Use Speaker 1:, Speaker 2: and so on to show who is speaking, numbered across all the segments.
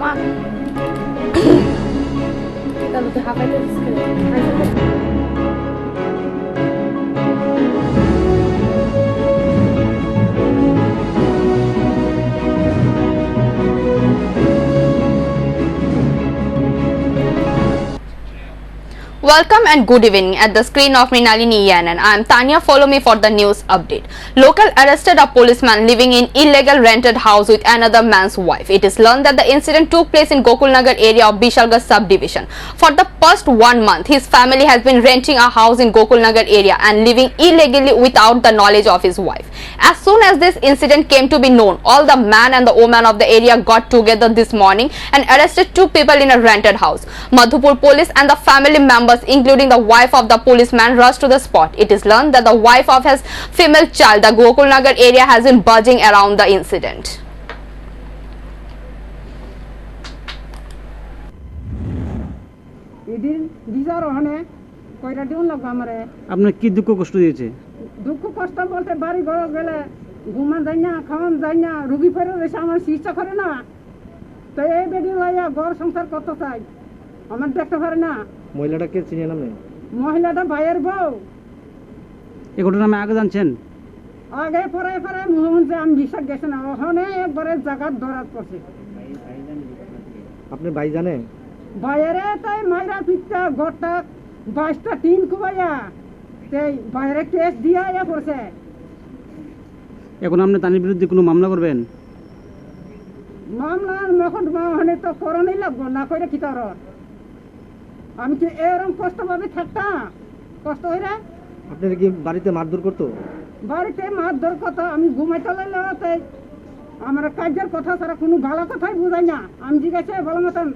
Speaker 1: মা তাহলে তো হাঁপাইতে Welcome and good evening. At the screen of Mrinalini Yanan, I am Tanya. Follow me for the news update. Local arrested a policeman living in illegal rented house with another man's wife. It is learned that the incident took place in Gokulnagar area of Bishalgarh subdivision. For the past 1 month, his family has been renting a house in Gokulnagar area and living illegally without the knowledge of his wife. As soon as this incident came to be known, all the man and the woman of the area got together this morning and arrested 2 people in a rented house. Madhupur police and the family members, including the wife of the policeman, rushed to the spot. It is learned that the wife of his female child, the Gokulnagar area, has been buzzing around the incident.
Speaker 2: আপনার কি দুঃখ কষ্ট দিয়েছে?
Speaker 3: দুঃখ কষ্ট বলতে বাড়ি ঘর গেলে ঘুমান যায় না, খাওয়ান যায় না, রুগী ফেরত এসে আমার চিকিৎসা করে না। তো এই বেডি লাইয়া ঘর সংসার কত চাই, আমার দেখতে পারে না।
Speaker 2: মহিলাটাকে চিনেন আপনি?
Speaker 3: মহিলাটা ভাইয়ের বউ।
Speaker 2: এই ঘটনা আমি আগে জানছেন?
Speaker 3: আগে পরে পরে মোহন যে আমি বিশ্বাস গেছে না, ওখানে একবারে জায়গার ধরাত পড়ছে।
Speaker 2: আপনি ভাই জানে?
Speaker 3: বাইরে তাই মাইরা পিঠটা ঘরটা 22টা টিন কুবাইয়া সেই বাইরে কেস দিয়া পড়ছে।
Speaker 2: এখন আপনি তার বিরুদ্ধে কোনো মামলা করবেন?
Speaker 3: মামলা এখন মানে তো করণই লাগবো না, করে কি তার আমি কি এরকম কষ্ট ভাবে থাকতাম? কষ্ট হইরা
Speaker 2: আপনার কি বাড়িতে মারধর করতো?
Speaker 3: বাড়িতে মারধর কথা আমি ঘুমাইতে লাগলে আমার কাজের কথা ছাড়া কোনো ভালো কথাই বুঝাই না। আমি জিজ্ঞাসা ভালো মতন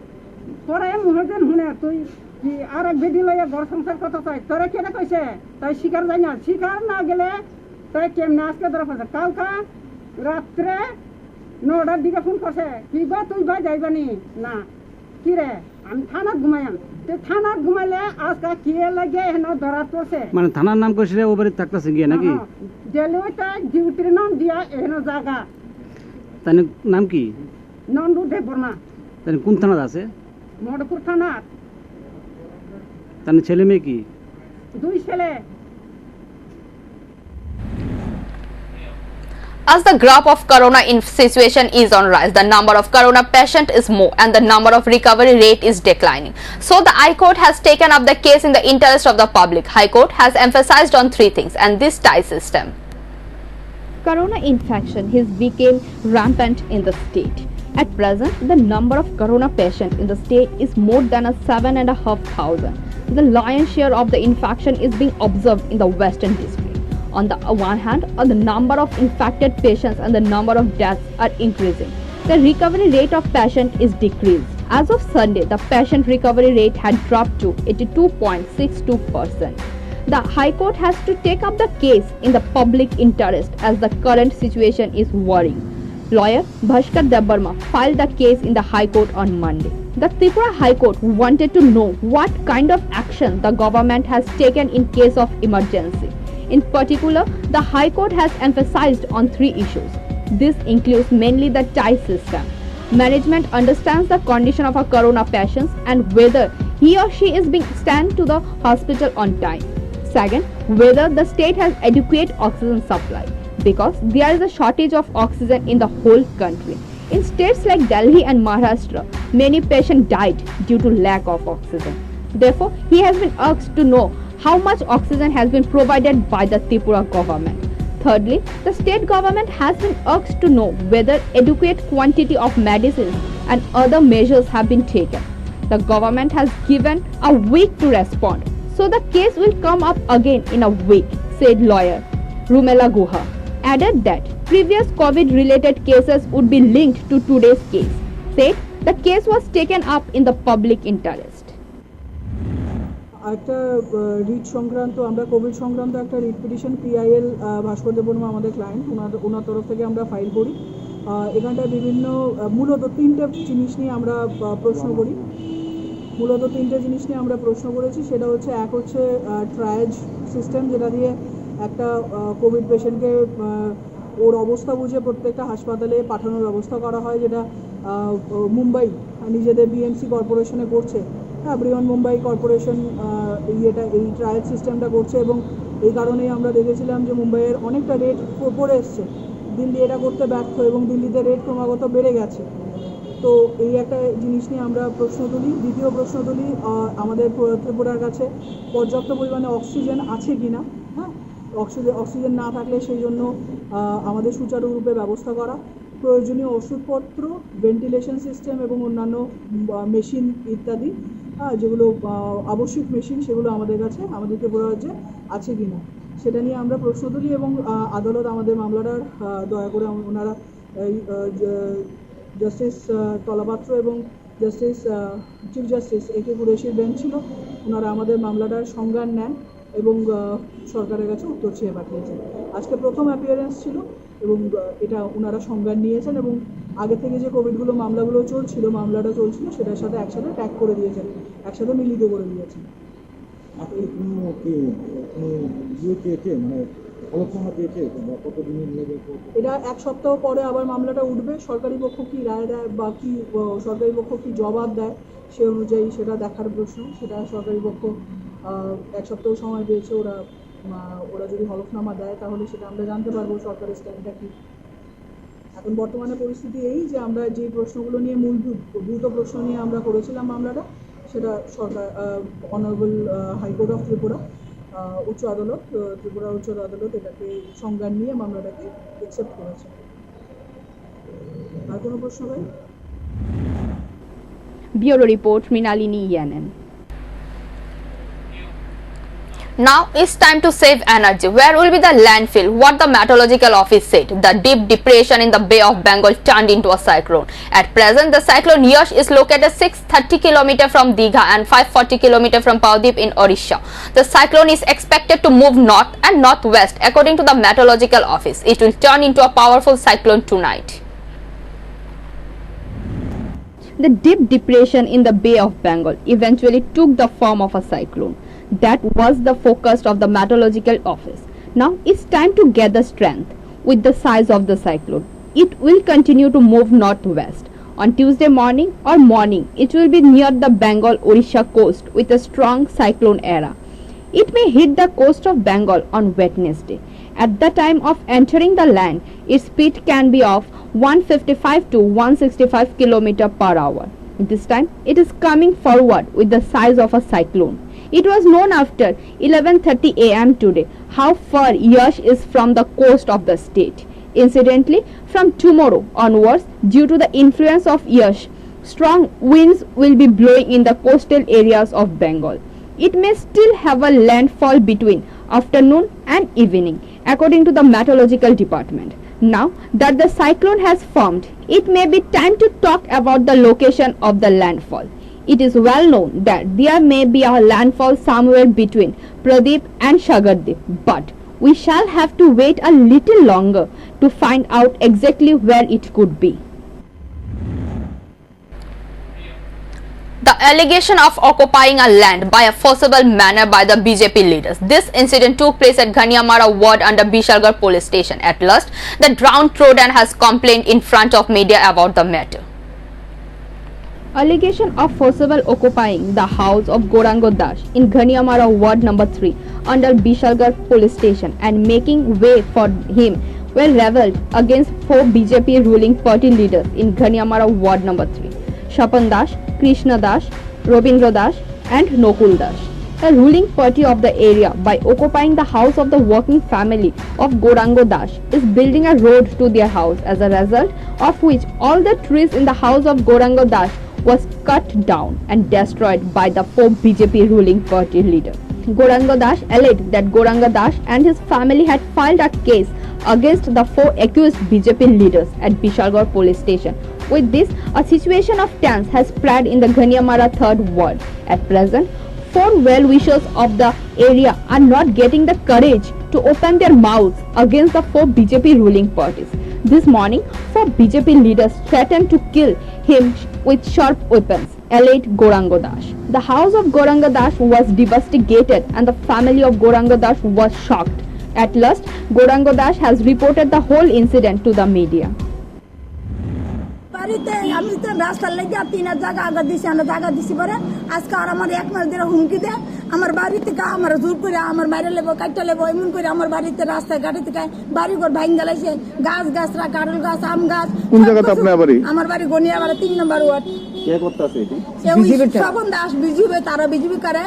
Speaker 3: পরে মহাজন শুনে তুই কি আর এক বেদি লইয়া ঘর সংসার কথা চাই, তোরা কেটে কইছে তাই শিকার যায় না, শিকার না গেলে তাই কেমনে আজকে ধরা পড়ছে। কালকা রাত্রে 9টার দিকে ফোন করছে, কি গো তুই ভাই যাইবানি না, কি রে আমি থানাত ঘুমাইয়াম। থানাত ঘুমাইলে আজকে কি লাগে হেন ধরা পড়ছে।
Speaker 2: মানে থানার নাম কইছে ও বাড়ি থাকতাছে গিয়া নাকি?
Speaker 3: জেলে ওইটা ডিউটির নাম দিয়া হেন জায়গা।
Speaker 2: তার নাম কি?
Speaker 3: নন্দু দেববর্মা।
Speaker 2: তার কোন থানাত আছে?
Speaker 3: মডপুর থানাত।
Speaker 2: তার ছেলে মেয়ে কি?
Speaker 3: 2 ছেলে।
Speaker 1: As the graph of corona situation is on rise, the number of corona patient is more and the number of recovery rate is declining. So the High Court has taken up the case in the interest of the public. High Court has emphasized on 3 things and this tie system.
Speaker 4: Corona infection has become rampant in the state. At present, the number of corona patients in the state is more than 7,500. The lion's share of the infection is being observed in the Western District. On the one hand, the number of infected patients and the number of deaths are increasing. The recovery rate of patient is decreased. As of Sunday, the patient recovery rate had dropped to 82.62%. The High Court has to take up the case in the public interest as the current situation is worrying. Lawyer Bhaskar Debarma filed the case in the High Court on Monday. The Tripura High Court wanted to know what kind of action the government has taken in case of emergency. In particular, the High Court has emphasized on 3 issues. This includes mainly the tie system. Management understands the condition of a corona patient and whether he or she is being sent to the hospital on time. Second, whether the state has adequate oxygen supply, because there is a shortage of oxygen in the whole country. In states like Delhi and Maharashtra, many patients died due to lack of oxygen. Therefore, he has been asked to know how much oxygen has been provided by the Tripura government. Thirdly, the state government has been asked to know whether adequate quantity of medicines and other measures have been taken. The government has given a week to respond, so the case will come up again in a week, said lawyer Rumela Guha. Added that previous COVID-related cases would be linked to today's case. Said the case was taken up in the public interest.
Speaker 5: একটা writ সংক্রান্ত আমরা Covid সংক্রান্ত একটা writ petition PIL ভাস্কর দেববর্মা আমাদের client, ওনার তরফ থেকে আমরা file করি। এখানটায় বিভিন্ন মূলত 3টে জিনিস নিয়ে আমরা প্রশ্ন করি। সেটা হচ্ছে এক হচ্ছে ট্রায়াজ সিস্টেম, যেটা দিয়ে একটা কোভিড পেশেন্টকে ওর অবস্থা বুঝে প্রত্যেকটা হাসপাতালে পাঠানোর ব্যবস্থা করা হয়, যেটা মুম্বাই নিজেদের বিএমসি কর্পোরেশনে করছে, হ্যাঁ বৃহন মুম্বাই কর্পোরেশন এই ট্রায়াল সিস্টেমটা করছে এবং এই কারণেই আমরা দেখেছিলাম যে মুম্বাইয়ের অনেকটা রেট পড়ে এসছে। দিল্লি এটা করতে ব্যর্থ এবং দিল্লিতে রেট ক্রমাগত বেড়ে গেছে। তো এই একটা জিনিস নিয়ে আমরা প্রশ্ন তুলি। দ্বিতীয় প্রশ্ন তুলি আমাদের ত্রিপুরার কাছে পর্যাপ্ত পরিমাণে অক্সিজেন আছে কি না, হ্যাঁ অক্সিজেন না থাকলে সেই জন্য আমাদের সুচারুরূপে ব্যবস্থা করা, প্রয়োজনীয় ওষুধপত্র, ভেন্টিলেশন সিস্টেম এবং অন্যান্য মেশিন ইত্যাদি যেগুলো আবশ্যিক মেশিন সেগুলো আমাদের কাছে আমাদের ত্রিপুরা রাজ্যে আছে কি না সেটা নিয়ে আমরা প্রশ্ন তুলি এবং আদালত আমাদের মামলাটার দয়া করে ওনারা জাস্টিস তলাপাত্র এবং জাস্টিস চিফ জাস্টিস A.K. কুরেশির বেঞ্চ ছিল, ওনারা আমাদের মামলাটার সংজ্ঞান নেন এবং সরকারের কাছে উত্তর চেয়ে পাঠিয়েছেন। আজকে প্রথম অ্যাপিয়ারেন্স ছিল এবং এটা ওনারা সংজ্ঞান নিয়েছেন এবং আগে থেকে যে কোভিডগুলো মামলাটা চলছিল সেটার সাথে একসাথে ট্যাগ করে দিয়েছেন, একসাথে মিলিত করে দিয়েছেন। এটা এক সপ্তাহ পরে আবার মামলাটা উঠবে, সরকারি পক্ষ কি রায় দেয় বা কি সরকারি পক্ষ কি জবাব দেয় সে অনুযায়ী সেটা দেখার প্রশ্ন। সেটা সরকারি পক্ষ এক সপ্তাহ সময় পেয়েছে, ওরা যদি হলফনামা দেয় তাহলে সেটা আমরা জানতে পারবো সরকারের স্ট্যান্ডটা কি। এখন বর্তমানে পরিস্থিতি এই যে আমরা যে প্রশ্নগুলো নিয়ে মূলভূত প্রশ্ন নিয়ে আমরা করেছিলাম মামলাটা, সেটা সরকার অনারেবল হাইকোর্ট অফ ত্রিপুরা উচ্চ আদালত, ত্রিপুরা উচ্চ আদালত এটাকে সংজ্ঞান নিয়ে মামলাটাকে অ্যাকসেপ্ট করেছে। আর কোনো প্রশ্ন ভাই?
Speaker 4: Bureau Report, Mrinalini Yanan.
Speaker 1: Now it's time to save energy. Where will be the landfill? What the meteorological office said. The deep depression in the Bay of Bengal turned into a cyclone. At present, the cyclone Yash is located 630 km from Digha and 540 km from Paudip in Odisha. The cyclone is expected to move north and northwest according to the meteorological office. It will turn into a powerful cyclone tonight.
Speaker 4: The deep depression in the Bay of Bengal eventually took the form of a cyclone. That was the focus of the meteorological office. Now it's time to gather strength with the size of the cyclone. It will continue to move northwest. On Tuesday morning, it will be near the Bengal-Odisha coast with a strong cyclone era. It may hit the coast of Bengal on Wednesday. At the time of entering the land, its speed can be of 155 to 165 km per hour. This time, it is coming forward with the size of a cyclone. It was known after 11:30 a.m. today how far Yash is from the coast of the state. Incidentally, from tomorrow onwards, due to the influence of Yash, strong winds will be blowing in the coastal areas of Bengal. It may still have a landfall between afternoon and evening, according to the meteorological department. Now that the cyclone has formed, it may be time to talk about the location of the landfall. It is well known that there may be a landfall somewhere between Pradeep and Shagardip, but we shall have to wait a little longer to find out exactly where it could be.
Speaker 1: The allegation of occupying a land by a forcible manner by the BJP leaders. This incident took place at Ghaniamara ward under Bishalgarh police station. At last, the downtrodden has complained in front of media about the matter.
Speaker 4: Allegation of forcible occupying the house of Gorango Das in Ghaniamara ward number 3 under Bishalgarh police station and making way for him were levelled against 4 BJP ruling party leaders in Ghaniamara ward number 3, Shapan Das, Krishna Das, Robindra Das and Nokul Das. The ruling party of the area, by occupying the house of the working family of Gorango Das, is building a road to their house, as a result of which all the trees in the house of Gorango Das was cut down and destroyed by the 4 BJP ruling party leaders. Gorango Das alleged that Gorango Das and his family had filed a case against the 4 accused BJP leaders at Bishalgarh police station. With this, a situation of tense has spread in the Ghaniamara 3rd ward. At present, 4 well-wishers of the area are not getting the courage to open their mouths against the 4 BJP ruling parties. This morning, 4 BJP leaders threatened to kill him with sharp weapons, alleged Gorango Das. The house of Gorango Das was devastated and the family of Gorango Das was shocked. At last, Gorango Das has reported the whole incident to the media.
Speaker 6: বাড়িতে আমি তো রাস্তার লেগে 3 জায়গা আগা দিছি, আমরা জায়গা দিছি পরে আজকে আর আমার 1 মাস ধরে হুমকি দেয় আমার বাড়ি থেকে আমার জোর করে আমার বাইরে লেবো কাটতে লেবো এমন করে আমার বাড়িতে রাস্তায় গাড়ি থেকে বাড়ি ঘর ভাঙ গেলাইছে, গাছ গাছরা কারল গাছ আম গাছ।
Speaker 7: কোন জায়গাতে আপনার বাড়ি?
Speaker 6: আমার বাড়ি গনিয়া বাড়ি 3 নম্বর ওয়ার্ড।
Speaker 7: কে করতেছে এটি?
Speaker 6: স্বপন দাস বিজেপি, তারা বিজেপি করে,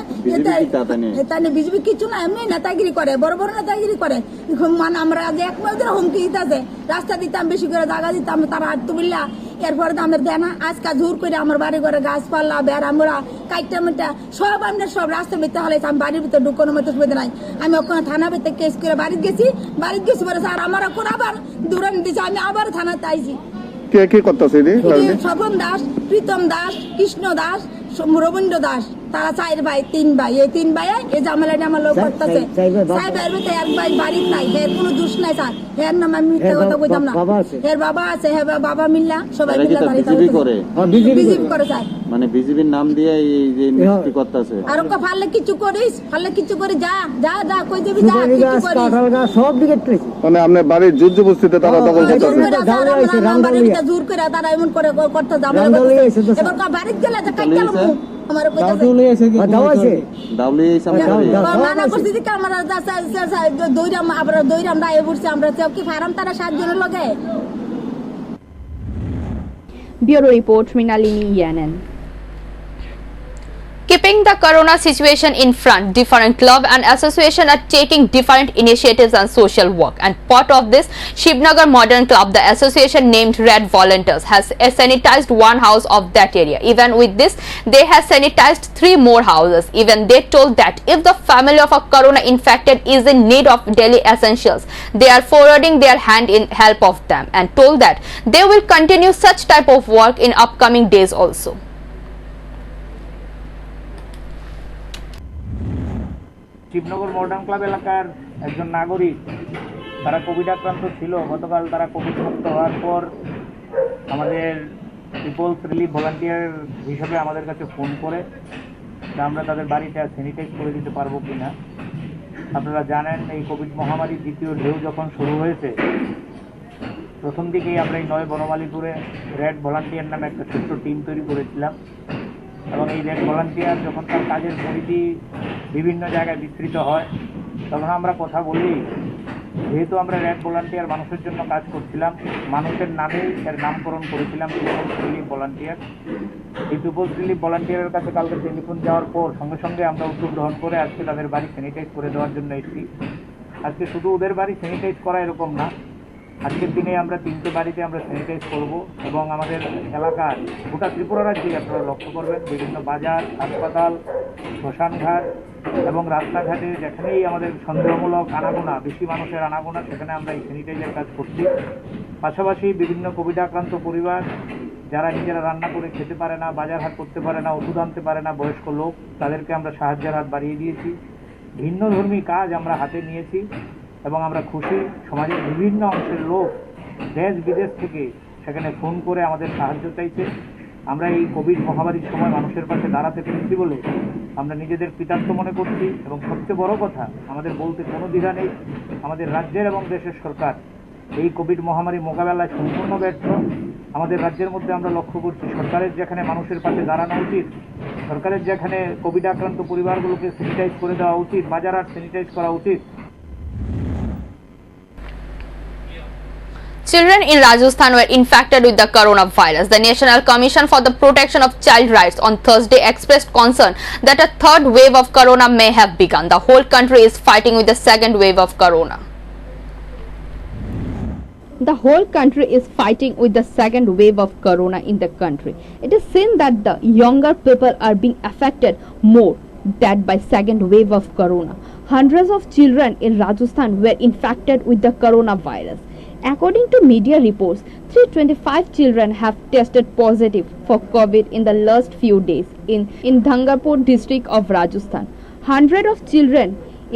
Speaker 6: এটা বিজেপি কিছু না এমনি নেতাগিরি করে, বড় বড় নেতাগিরি করে। মানে আমরা আজ 1 মাস ধরে হুমকি দিতেছে, রাস্তা দিতাম বেশি করে জায়গা দিতাম, তারা হাত তুমিল্লা এরপরে তো আমরা দেয় না। আজকে জোর করে আমার বাড়ি ঘরে গাছপাল্লা বেড়া মোড়া কাইটা মেটা সব আমরা সব রাস্তা বেতে হলে আমি বাড়ির ভিতরে ঢুকানোর মতো সুবিধা নাই। আমি ওখানে থানা বেতে কেস করে বাড়িতে গেছি বলে স্যার আমার এখন আবার দূরে দিচ্ছে, আমি আবার থানাতে আইছি।
Speaker 7: কে কে করতেছে এটি?
Speaker 6: স্বপন দাস, প্রীতম দাস, কৃষ্ণ দাস, রবীন্দ্র দাস, তারা 4 ভাই 3 ভাই, এই 3 ভাই এই ঝামেলাটা আমার লোক করতেছে। সাহেবের ভিতরে 1 ভাই বাড়ির নাই, এর কোনো দোষ নাই স্যার, এর নাম আমি মিথ্যা কথা কইতাম না। এর বাবা আছে, হ্যাঁ বাবা মিল্লা সবাই মিল্লা
Speaker 7: বিজেপি করে,
Speaker 6: বিজেপি করে স্যার,
Speaker 7: মানে বিজেপির নাম দিয়ে এই যে নিষ্ক্রিয় করতেছে।
Speaker 6: আর ওকে ফাললে কিছু করিস, ফাললে কিছু করে যা যা যা কই যাবি যা কিছু করিস,
Speaker 7: সব দিকে মানে আপনার বাড়ির জোর জবরদস্তিতে তারা দখল করতেছে।
Speaker 6: জোর করে তারা এমন করে করতে ঝামেলা করতেছে। এবার বাড়িতে গেলে তো কাটতে লাগবো আমার কইতাছে মানা করছি যে ক্যামেরা দইরাম আমরা দইরাম রায় বসছি আমরা কি ফারাম তারা 7 জনের লগে।
Speaker 4: Bureau Report, Mrinalini Yanan.
Speaker 1: Keeping the corona situation in front, different club and association are taking different initiatives and social work. And part of this, Shivnagar Modern Club, the association named Red Volunteers, has sanitized one house of that area. Even with this, they have sanitized 3 more houses. Even they told that if the family of a corona infected is in need of daily essentials, they are forwarding their hand in help of them, and told that they will continue such type of work in upcoming days also.
Speaker 8: Shibnagar modern club এলাকার একজন নাগরিক, তারা Covid আক্রান্ত ছিল। গতকাল তারা Covid মুক্ত হওয়ার পর আমাদের পিপলস রিলিফ ভলান্টিয়ার হিসেবে আমাদের কাছে ফোন করে যে আমরা তাদের বাড়িটা স্যানিটাইজ করে দিতে পারবো কিনা। আপনারা জানেন এই কোভিড মহামারীর দ্বিতীয় ঢেউ যখন শুরু হয়েছে, প্রথম দিকেই আমরা এই 9 বনমালীপুরে রেড ভলান্টিয়ার নামে একটা ছোট্ট টিম তৈরি করেছিলাম। এবং এই রেড ভলান্টিয়ার যখন তার কাজের পরিধি বিভিন্ন জায়গায় বিস্তৃত হয়, তখন আমরা কথা বলি, যেহেতু আমরা রেড ভলান্টিয়ার মানুষের জন্য কাজ করছিলাম, মানুষের নামেই এর নামকরণ করেছিলাম পিপলস রিলিফ ভলান্টিয়ার। এই পিপলস রিলিফ ভলান্টিয়ারের কাছে কালকে টেলিফোন যাওয়ার পর সঙ্গে সঙ্গে আমরা উদ্যোগ গ্রহণ করে আজকে তাদের বাড়ি স্যানিটাইজ করে দেওয়ার জন্য এসেছি। আজকে শুধু ওদের বাড়ি স্যানিটাইজ করা এরকম না, আজকের দিনে আমরা 3টে বাড়িতে আমরা স্যানিটাইজ করব এবং আমাদের এলাকার গোটা ত্রিপুরা রাজ্যে আপনারা লক্ষ্য করবেন বিভিন্ন বাজার, হাসপাতাল, শ্মশানঘাট এবং রাস্তাঘাটে যেখানেই আমাদের সন্দেহমূলক আনাগোনা, বেশি মানুষের আনাগোনা, সেখানে আমরা এই স্যানিটাইজের কাজ করছি। পাশাপাশি বিভিন্ন কোভিড আক্রান্ত পরিবার যারা নিজেরা রান্না করে খেতে পারে না, বাজার হাট করতে পারে না, ওষুধ আনতে পারে না, বয়স্ক লোক, তাদেরকে আমরা সাহায্যের হাত বাড়িয়ে দিয়েছি। ভিন্নধর্মী কাজ আমরা হাতে নিয়েছি এবং আমরা খুশি। সমাজের বিভিন্ন অংশের লোক দেশ বিদেশ থেকে সেখানে ফোন করে আমাদের সাহায্য চাইছে। আমরা এই কোভিড মহামারীর সময় মানুষের পাশে দাঁড়াতে পেরেছি বলে আমরা নিজেদের কৃতার্থ মনে করছি। এবং সবচেয়ে বড় কথা, আমাদের বলতে কোনো দ্বিধা নেই, আমাদের রাজ্যের এবং দেশের সরকার এই কোভিড মহামারী মোকাবেলায় সম্পূর্ণ ব্যর্থ। আমাদের রাজ্যের মধ্যে আমরা লক্ষ্য করছি সরকারের যেখানে মানুষের পাশে দাঁড়ানো উচিত, সরকারের যেখানে কোভিড আক্রান্ত পরিবারগুলোকে স্যানিটাইজ করে দেওয়া উচিত, বাজার হাট স্যানিটাইজ করা উচিত।
Speaker 1: Children in Rajasthan were infected with the coronavirus. The National Commission for the Protection of Child Rights on Thursday expressed concern that a 3rd wave of corona may have begun. The whole country is fighting with the 2nd wave of corona.
Speaker 4: The whole country is fighting with the 2nd wave of corona in the country. It is seen that the younger people are being affected more than by 2nd wave of corona. Hundreds of children in Rajasthan were infected with the coronavirus. According to media reports, 325 children have tested positive for COVID in the last few days in Dhangarpur district of Rajasthan. Hundreds of children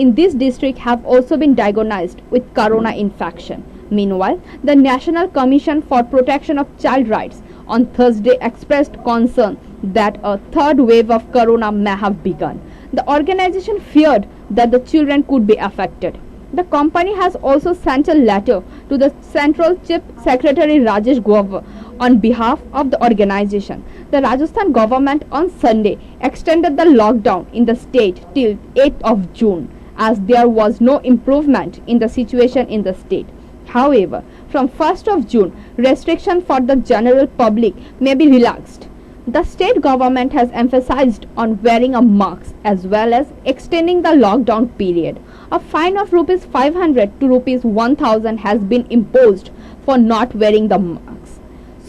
Speaker 4: in this district have also been diagnosed with corona infection. Meanwhile, the National Commission for Protection of Child Rights on Thursday expressed concern that a 3rd wave of corona may have begun. The organization feared that the children could be affected. The company has also sent a letter to the Central Chief Secretary Rajesh Govardhan On behalf of the organization, the Rajasthan government on Sunday extended the lockdown in the state till 8th of June as there was no improvement in the situation in the state. However, from 1st of June, restriction for the general public may be relaxed. The state government has emphasized on wearing a mask as well as extending the lockdown period. A fine of rupees 500 to rupees 1000 has been imposed for not wearing the mask.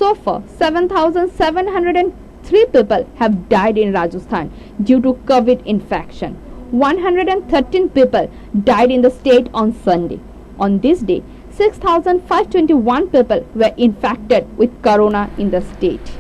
Speaker 4: So far, 7,703 people have died in Rajasthan due to COVID infection. 113 people died in the state on Sunday. On this day, 6,521 people were infected with corona in the state.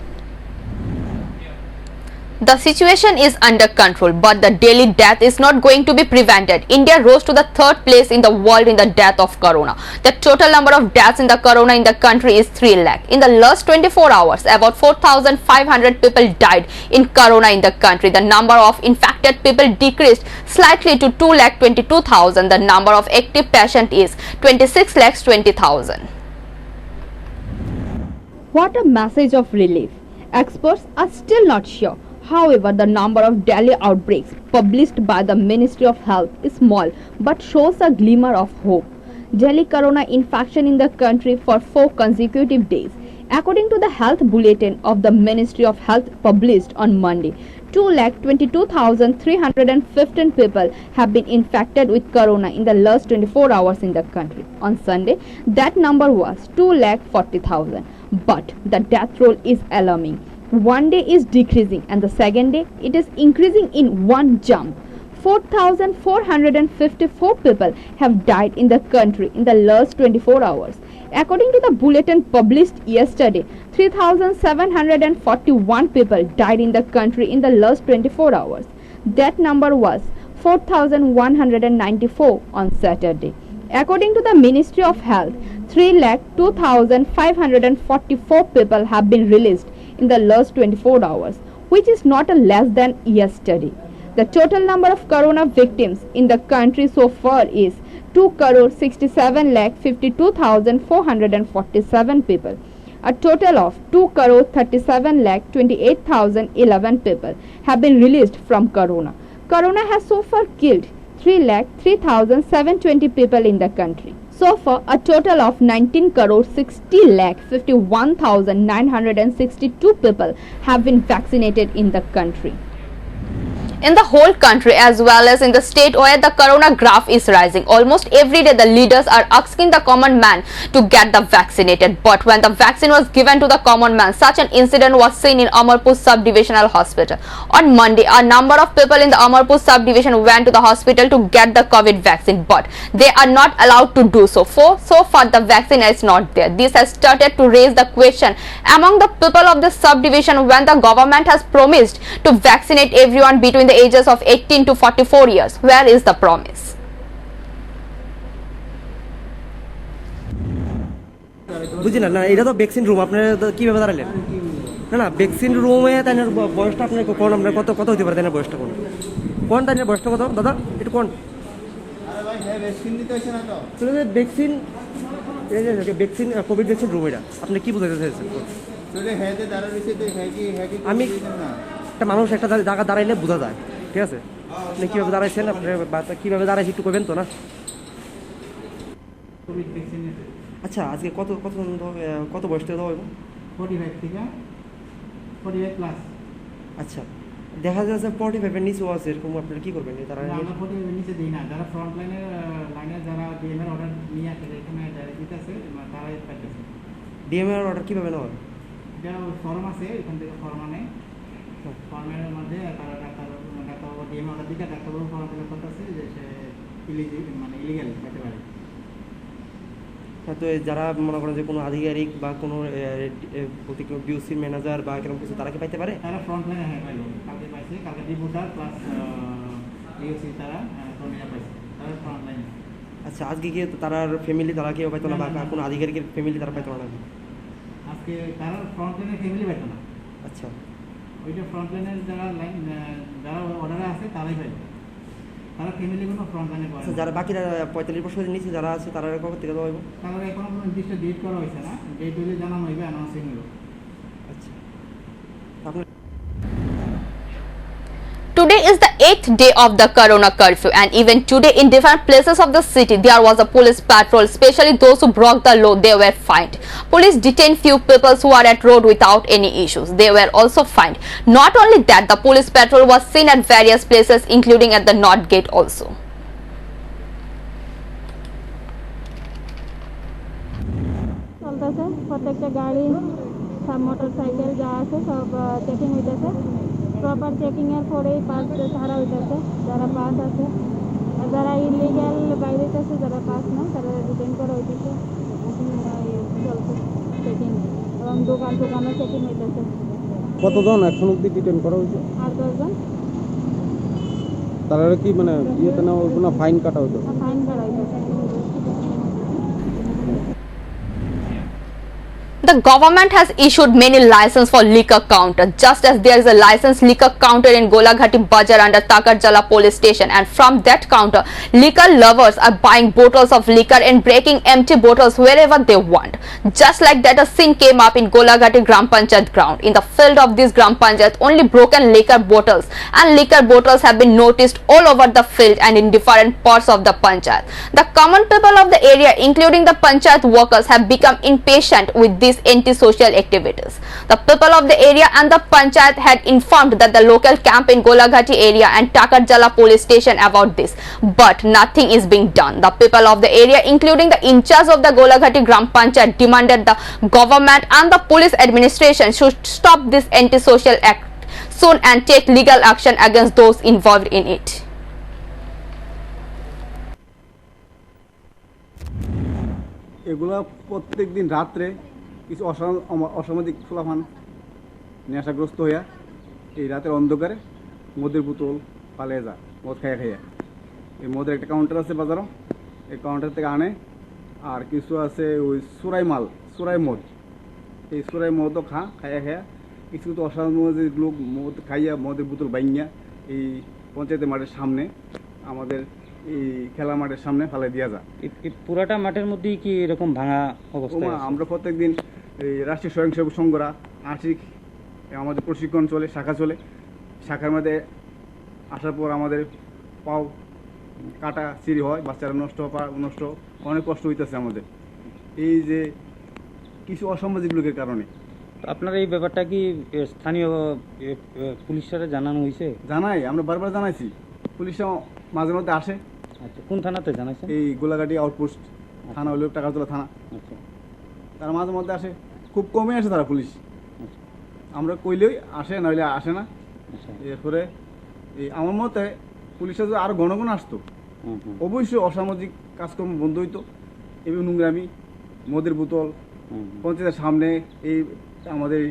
Speaker 1: The situation is under control, but the daily death is not going to be prevented. India rose to the 3rd place in the world in the death of corona. The total number of deaths in the corona in the country is 3 lakh. In the last 24 hours, about 4,500 people died in corona in the country. The number of infected people decreased slightly to 2,22,000. The number of active patients is 26,20,000.
Speaker 4: What a message of relief. Experts are still not sure. However, the number of daily outbreaks published by the Ministry of Health is small but shows a glimmer of hope. Daily corona infection in the country for 4 consecutive days. According to the health bulletin of the Ministry of Health published on Monday, 2,22,315 people have been infected with corona in the last 24 hours in the country. On Sunday, that number was 2,40,000. But the death roll is alarming. One day is decreasing and the second day it is increasing in one jump. 4,454 people have died in the country in the last 24 hours. According to the bulletin published yesterday, 3,741 people died in the country in the last 24 hours. That number was 4,194 on Saturday. According to the Ministry of Health, 3,02,544 people have been released in the last 24 hours, which is not a less than yesterday. The total number of corona victims in the country so far is 2,67,52,447 people. A total of 2,37,28,011 people have been released from corona. Corona has so far killed 3,03,720 people in the country. So far, a total of 19,60,51,962 people have been vaccinated in the country.
Speaker 1: In the whole country as well as in the state where the corona graph is rising, almost every day the leaders are asking the common man to get the vaccinated. But when the vaccine was given to the common man, such an incident was seen in Amarpur Subdivisional Hospital. On Monday, a number of people in the Amarpur Subdivision went to the hospital to get the COVID vaccine, but they are not allowed to do so. So far, the vaccine is not there. This has started to raise the question among the people of the subdivision when the government has promised to vaccinate everyone between the ages of 18 to 44 years. Where is the promise?
Speaker 2: বুঝি না এটা তো vaccine room আপনারা কীভাবে দাঁড়ালেন না vaccine রুমে তাই বয়সটা আপনার কোন আপনার কত কত হতে পারে তাই বয়সটা কোন তাই বয়সটা কত দাদা একটু কোন vaccine vaccine Covid vaccine room এটা আপনি কি বোঝাতে চাইছেন আমি একটা মানুষ একটা জায়গা দাঁড়াইলে বোঝা যায় ঠিক আছে আপনি কীভাবে দাঁড়াইছেন আপনার কীভাবে দাঁড়াইছে একটু করবেন তো না আচ্ছা আজকে কত কত কত বয়স থেকে দেওয়া হবে
Speaker 9: 45 থেকে 45 প্লাস
Speaker 2: আচ্ছা দেখা যাচ্ছে 45 এর নিচেও আছে এরকম আপনারা কি করবেন তারা
Speaker 9: আমরা 45 এর নিচে দিই না যারা ফ্রন্ট লাইনে যারা ডিএমএর অর্ডার নিয়ে আসে এখানে যারা দিতেছে তারাই পাইতেছে
Speaker 2: ডিএমএর অর্ডার কিভাবে নেওয়া হয়
Speaker 9: এটা ফর্ম আছে এখান থেকে ফর্ম আনে ফর্মের মধ্যে তারা ডাক্তার ডিএমএ অর্ডার দিতে ডাক্তারবাবু ফর্ম ফিল করতেছে যে সে ইলিগাল হতে পারে।
Speaker 2: তো যারা মনে করেন যে কোনো আধিকারিক বা কোনো বিউসির ম্যানেজার বা এরকম কিছু তারা কি পাইতে পারে
Speaker 9: তারা ফ্রন্ট লাইনে হ্যাঁ পাইলো কালকে পাইছে কালকে রিপোর্টার প্লাস ডিওসি তারা কর্মীরা পাইছে তারা ফ্রন্ট লাইনে।
Speaker 2: আচ্ছা আজকে গিয়ে তো তার ফ্যামিলি তারা কেউ পাইতো না বা কোনো আধিকারিকের ফ্যামিলি তারা পাইতো না
Speaker 9: আজকে তারা ফ্রন্ট লাইনের ফ্যামিলি পাইতো না।
Speaker 2: আচ্ছা
Speaker 9: ওইটা ফ্রন্ট লাইনের যারা লাইন যারা অর্ডারে আছে তারাই পাইতো তারা ফ্যামিলি কোনো ফ্রন্ট লাইনে পায়।
Speaker 2: যারা বাকিরা 45 বছরের নিচে যারা আছে তারা কবে থেকে দেওয়া হবে
Speaker 9: তারা এখনো কোনো নির্দিষ্ট ডেট করা হয়েছে না ডেট হলে জানানো হইবে অ্যানাউন্সিং হইব।
Speaker 2: আপনার
Speaker 1: Today is the 8th day of the Corona curfew, and even today in different places of the city there was a police patrol, especially those who broke the law. They were fined. Police detained few people who are at road without any issues. They were also fined. Not only that, the police patrol was seen at various places including at the North Gate also.
Speaker 10: চলতেছে প্রত্যেকটা গাড়ি সব motorcycle যা আছে সব checking হইতেছে proper checking এর পরেই পাস ছাড়া হইতেছে যারা পাস আছে আর যারা ইলিগাল বাইরে আছে যারা পাস না তারা ডিটেইন করা হইতেছে চলছে চেকিং এবং দোকানও চেকিং হইতেছে
Speaker 2: কতজন এখন অব্দি ডিটেইন করা হয়েছে?
Speaker 10: আর 10 জন
Speaker 2: তারা কি মানে ইয়েতে না কোনো ফাইন কাটা হতো?
Speaker 10: ফাইন করা হইতেছে
Speaker 1: The government has issued many licenses for liquor counter, just as there is a licensed liquor counter in Golaghati Bazar under Takarjala police station, and from that counter, liquor lovers are buying bottles of liquor and breaking empty bottles wherever they want. Just like that, a scene came up in Golaghati Gram Panchayat ground. In the field of this Gram Panchayat, only broken liquor bottles have been noticed all over the field and in different parts of the Panchayat. The common people of the area, including the Panchayat workers, have become impatient with these anti-social activities. The people of the area and the Panchayat had informed that the local camp in Golaghati area and Takarjala police station about this, but nothing is being done. The people of the area, including the in-charge of the Golaghati Gram Panchayat, demanded the government and the police administration should stop this anti-social act soon and take legal action against those involved in it.
Speaker 7: এগুলা প্রত্যেক দিন রাত্রে কিছু অসামাজিক ফলাফান নেশাগ্রস্ত হইয়া এই রাতের অন্ধকারে মদের বোতল পালিয়ে যায় মদ খাইয়া এই মদের একটা কাউন্টার আছে বাজারও, এই কাউন্টার থেকে আনে। আর কিছু আছে ওই সুরাই মদ, এই সুরাই মদও খাইয়া কিছু তো অসামাজিক লোক মদ খাইয়া মদের বোতল বাইঙ্গা এই পঞ্চায়েতের মাঠের সামনে, আমাদের এই খেলা মাঠের সামনে ফেলে দিয়া যায়।
Speaker 8: পুরাটা মাঠের মধ্যেই কি এরকম ভাঙা অবস্থা?
Speaker 7: আমরা প্রত্যেকদিন এই রাষ্ট্রীয় স্বয়ংসেবক সংঘরা আর্থিক আমাদের প্রশিক্ষণ চলে, শাখা চলে, শাখার মধ্যে আসার পর আমাদের পাও কাটা চিরি হয়, বাচ্চারা নষ্ট অনেক কষ্ট হইতেছে আমাদের এই যে কিছু অসামাজিক লোকের কারণে।
Speaker 8: আপনার এই ব্যাপারটা কি স্থানীয় পুলিশরা জানানো হয়েছে?
Speaker 7: জানাই, আমরা বারবার জানাইছি, পুলিশরা মাঝে মধ্যে আসে।
Speaker 8: আচ্ছা, কোন থানাতে জানাইছেন?
Speaker 7: এই গোলাঘাটি আউটপোস্ট থানা হলেও টাকাতলা থানা।
Speaker 8: আচ্ছা,
Speaker 7: তারা মাঝে মধ্যে আসে, খুব কমে আসে তারা পুলিশ। আমরা কইলেই আসে, নইলে আসে না। এরপরে এই আমার মতে পুলিশরা যদি আরও ঘন ঘন আসতো, অবশ্যই অসামাজিক কাজকর্ম বন্ধ হইতো। এবং নোংরামি, মদের বোতল পঞ্চায়েতের সামনে, এই আমাদের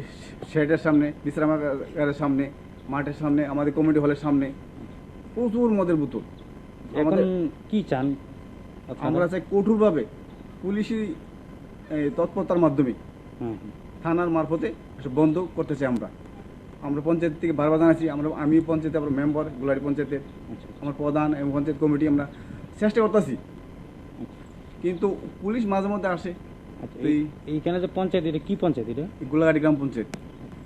Speaker 7: শেডের সামনে, বিশ্রামাগারের সামনে, মাঠের সামনে, আমাদের কমিটি হলের সামনে প্রচুর মদের বোতল।
Speaker 8: এখন কি চান?
Speaker 7: আমরা চাই কঠোরভাবে পুলিশি তৎপরতার মাধ্যমে থানার মারফতে বন্ধ করতে চাই। আমরা পঞ্চায়েত থেকে বারবার জানাচ্ছি, আমি পঞ্চায়েতে আমরা মেম্বার গোলাঘাটি পঞ্চায়েতের, আমার প্রধান এবং পঞ্চায়েত কমিটি আমরা চেষ্টা করতেছি, কিন্তু পুলিশ মাঝে মধ্যে আসে।
Speaker 8: এইখানে যে পঞ্চায়েত, এটা কি পঞ্চায়েত? এটা
Speaker 7: গোলাঘাটি গ্রাম পঞ্চায়েত।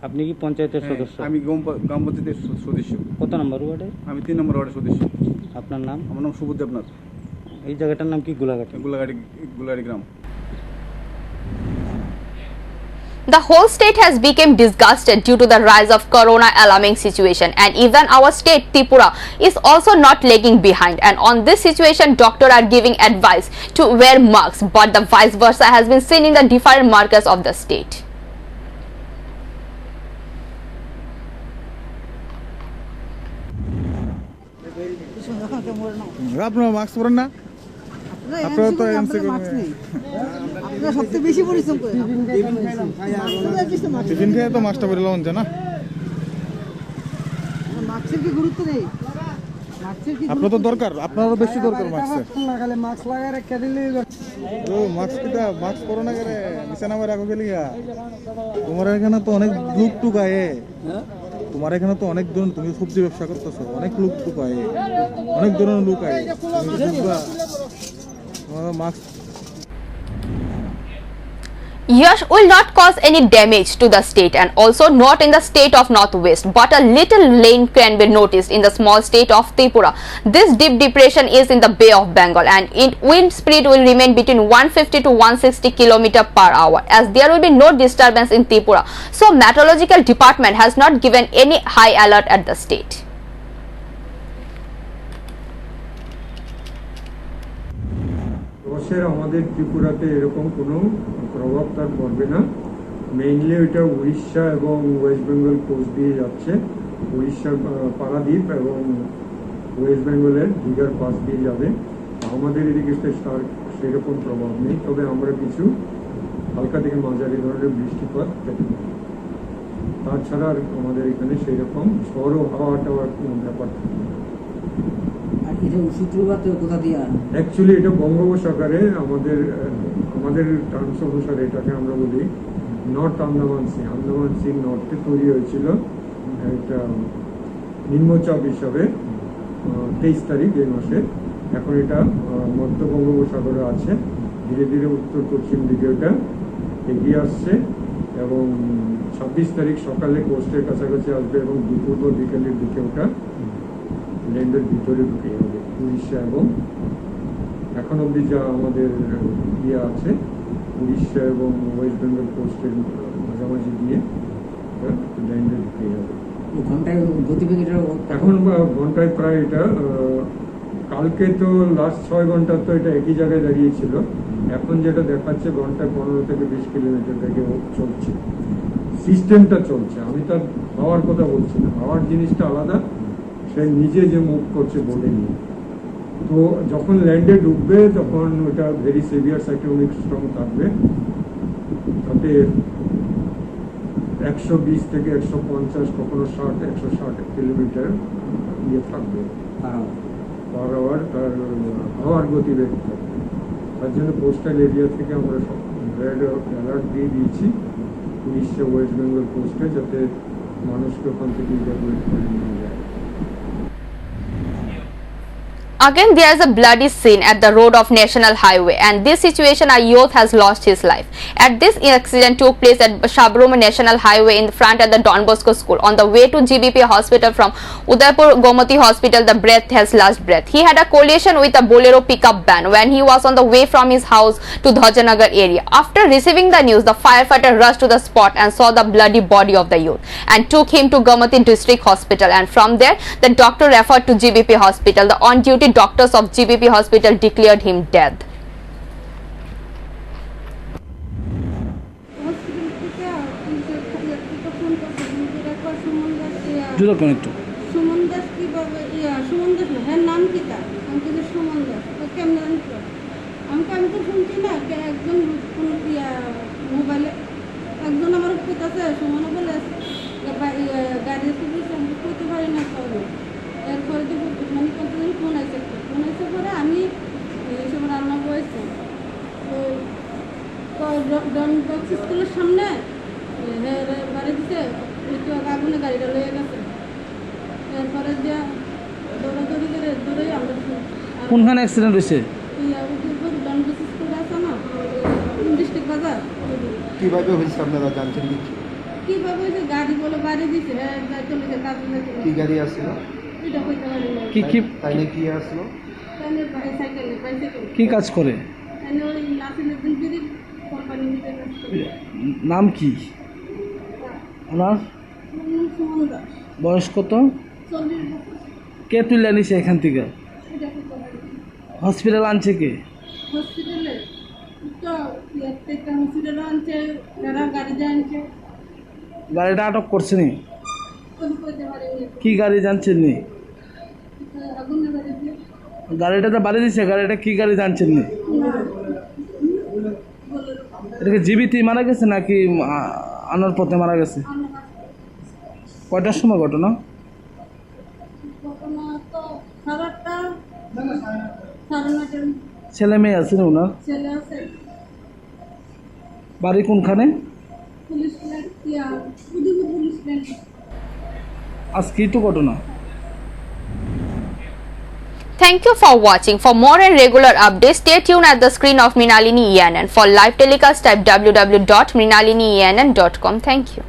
Speaker 8: আপনি কি পঞ্চায়েতের সদস্য?
Speaker 7: আমি গ্রাম পঞ্চায়েতের সদস্য।
Speaker 8: কত নম্বর ওয়ার্ডে?
Speaker 7: আমি 3 নম্বর ওয়ার্ডের সদস্য।
Speaker 8: আপনার নাম?
Speaker 7: আমার নাম সুবোধ দেবনাথ।
Speaker 8: এই জায়গাটার নাম কি?
Speaker 7: গোলাঘাটি গ্রাম।
Speaker 1: The whole state has become disgusted due to the rise of corona alarming situation, and even our state Tripura is also not lagging behind. And on this situation, doctors are giving advice to wear masks, but the vice versa has been seen in the different markets of the state.
Speaker 11: আপনারা mask পরেন না? আপনারা তো
Speaker 3: সবচেয়ে বেশি পরিশ্রম করে
Speaker 11: tiffin খেয়ে তো মাস্কটা পরে লওয়া না,
Speaker 3: মাস্কের কি গুরুত্ব নেই?
Speaker 11: আপনার তো দরকার, আপনারও বেশি দরকার মাস্ক।
Speaker 3: মাস্ক লাগায় রেখে দিলে
Speaker 11: মাস্ক কিটা মাস্ক পরো না করে নিচে নামে রাখো গেলি। তোমার এখানে তো অনেক লোক টুকায়, তোমার এখানে তো অনেক ধরনের, তুমি সবজি ব্যবসা করতেছো, অনেক লোক টুকায়, অনেক ধরনের লোক আয়, mask.
Speaker 1: Yash will not cause any damage to the state and also not in the state of Northwest, but a little rain can be noticed in the small state of Tripura. This deep depression is in the Bay of Bengal and its wind speed will remain between 150 to 160 km per hour as there will be no disturbance in Tripura. So meteorological department has not given any high alert at the state.
Speaker 12: অবশ্যই আমাদের ত্রিপুরাতে এরকম কোনো প্রভাব তার পড়বে না। Mainly এটা উড়িষ্যা এবং ওয়েস্ট বেঙ্গল কোস্ট দিয়ে যাচ্ছে। উড়িষ্যার পারাদ্বীপ এবং ওয়েস্ট বেঙ্গলের দীঘার পাশ দিয়ে যাবে। আমাদের এদিকে সেরকম প্রভাব নেই, তবে আমরা কিছু হালকা থেকে মাঝারি ধরনের বৃষ্টিপাত পেতে পারি। তাছাড়া আর আমাদের এখানে সেই রকম ঝড় ও হাওয়া টাওয়ার কোনো ব্যাপার থাকে না। অ্যাকচুয়ালি এটা বঙ্গোপসাগরে আমাদের টার্মস অনুসারে এটাকে আমরা বলি north Andaman sea. Andaman sea নর্থে তৈরি হয়েছিল এটা নিম্নচাপ হিসাবে 23 তারিখ এই মাসে। এখন এটা মধ্য বঙ্গোপসাগরে আছে, ধীরে ধীরে উত্তর পশ্চিম দিকে ওটা এগিয়ে আসছে এবং 26 তারিখ সকালে কোস্টের কাছাকাছি আসবে এবং দুপুর বা বিকেলের দিকে ওটা ল্যান্ডের ভিতরে ঢুকে যাবে উড়িষ্যা এবং এখন অবধি যা আমাদের ইয়ে আছে উড়িষ্যা এবং ওয়েস্ট বেঙ্গল কোস্টের মাঝামাঝি দিয়ে ল্যান্ডে ঢুকে যাবে। এখন ঘন্টায় প্রায় এটা কালকে তো লাস্ট 6 ঘন্টা তো এটা একই জায়গায় দাঁড়িয়েছিল, এখন যেটা দেখাচ্ছে ঘন্টায় 15 থেকে 20 কিলোমিটার থেকে চলছে, সিস্টেমটা চলছে। আমি তার হাওয়ার কথা বলছি না, হাওয়ার জিনিসটা আলাদা, সে নিজে যে মুভ করছে বোর্ডে নিয়ে। তো যখন ল্যান্ডে ঢুকবে তখন ওটা ভেরি সিভিয়ার সাইক্লোনিক স্টর্ম থাকবে, তাতে 120 থেকে 150 কখনো 160 কিলোমিটার ইয়ে থাকবে পার আওয়ার, তার হাওয়ার গতিবেগ থাকবে। তার জন্য কোস্টাল এরিয়া থেকে আমরা সব রেড অ্যালার্ট দিয়ে দিয়েছি উড়িষ্যা ওয়েস্ট বেঙ্গল কোস্টে, যাতে মানুষকে ওখান থেকে ইভ্যাকুয়েট করে নিয়ে যায়।
Speaker 1: Again, there is a bloody scene at the road of National Highway, and this situation, a youth has lost his life. At this accident took place at Shabrum National Highway in front of the Don Bosco School. On the way to GBP Hospital from Udaipur Gomati Hospital, the breath has lost breath. He had a collision with a Bolero pickup van when he was on the way from his house to Dhajanagar area. After receiving the news, the firefighter rushed to the spot and saw the bloody body of the youth and took him to Gomati District Hospital, and from there the doctor referred to GBP Hospital. The on-duty doctors of GBP Hospital declared him dead.
Speaker 3: Suman Das কিভাবে সুমন দাস না, হ্যাঁ নাম কি তার? আমি তো সুমন দাস, কেমন আমি তো শুনছি না, একজন মোবাইলে একজন আমার কইতাছে সুমন বলে গাড়ি করতে পারি না সবাই। এরপরে তো মানে কতদিন ফোন আসে পরে আমি এসব রান্না করেছি তো ডন বক্স স্কুলের সামনে বাড়ি দিতে একটু আগুনে গাড়িটা লয়ে গেছে। এরপরে যে দৌড়াদৌড়ি করে দৌড়াই আমরা
Speaker 13: কোনখানে অ্যাক্সিডেন্ট হয়েছে?
Speaker 3: ডন বক্স স্কুল আছে না, ডিস্ট্রিক্ট বাজার।
Speaker 11: কিভাবে হয়েছে আপনারা জানছেন কি?
Speaker 3: কিভাবে হয়েছে গাড়ি বলে বাড়ি দিছে, হ্যাঁ চলে যায় কাজ।
Speaker 11: কি গাড়ি আসছিল?
Speaker 3: এটা কইতে পারি না।
Speaker 13: কি
Speaker 11: তাইলে কি আসলো?
Speaker 3: তাহলে বাইসাইকেল
Speaker 13: কি কাজ করে?
Speaker 3: ওই নাসিনের দিন বিড়ি কোম্পানি দিতে
Speaker 13: নাম কি ওনার?
Speaker 3: সুমন দাস।
Speaker 13: বয়স কত?
Speaker 3: 40 বছর।
Speaker 13: কে তুলে আনিছে এখান থেকে? হসপিটাল আনছে কে?
Speaker 3: হসপিটালে তো হসপিটালে আনছে, যারা গাড়িতে আনছে।
Speaker 13: গাড়িটা আটক করছে নি?
Speaker 3: কইতে পারিনি।
Speaker 13: কি গাড়ি জানছেন নি?
Speaker 3: আগুনে গাড়ি দিয়ে
Speaker 13: গাড়িটা তো বাড়ি দিছে, গাড়িটা কি গাড়ি জানছেন নি? এটা কি জীবিতই মারা গেছে নাকি আনার পথে মারা গেছে? কয়টার সময় ঘটনা?
Speaker 3: তো 8:30
Speaker 13: ছেলে মেয়ে আছে না ওনার?
Speaker 3: ছেলে আছে।
Speaker 13: বাড়ি কোনখানে?
Speaker 3: Police Udaipur police line.
Speaker 13: আজকে তো ঘটনা।
Speaker 1: Thank you for watching. For more and regular updates, stay tuned at the screen of Mrinalini ENN. For live telecast, type www.mrinalinienn.com. Thank you.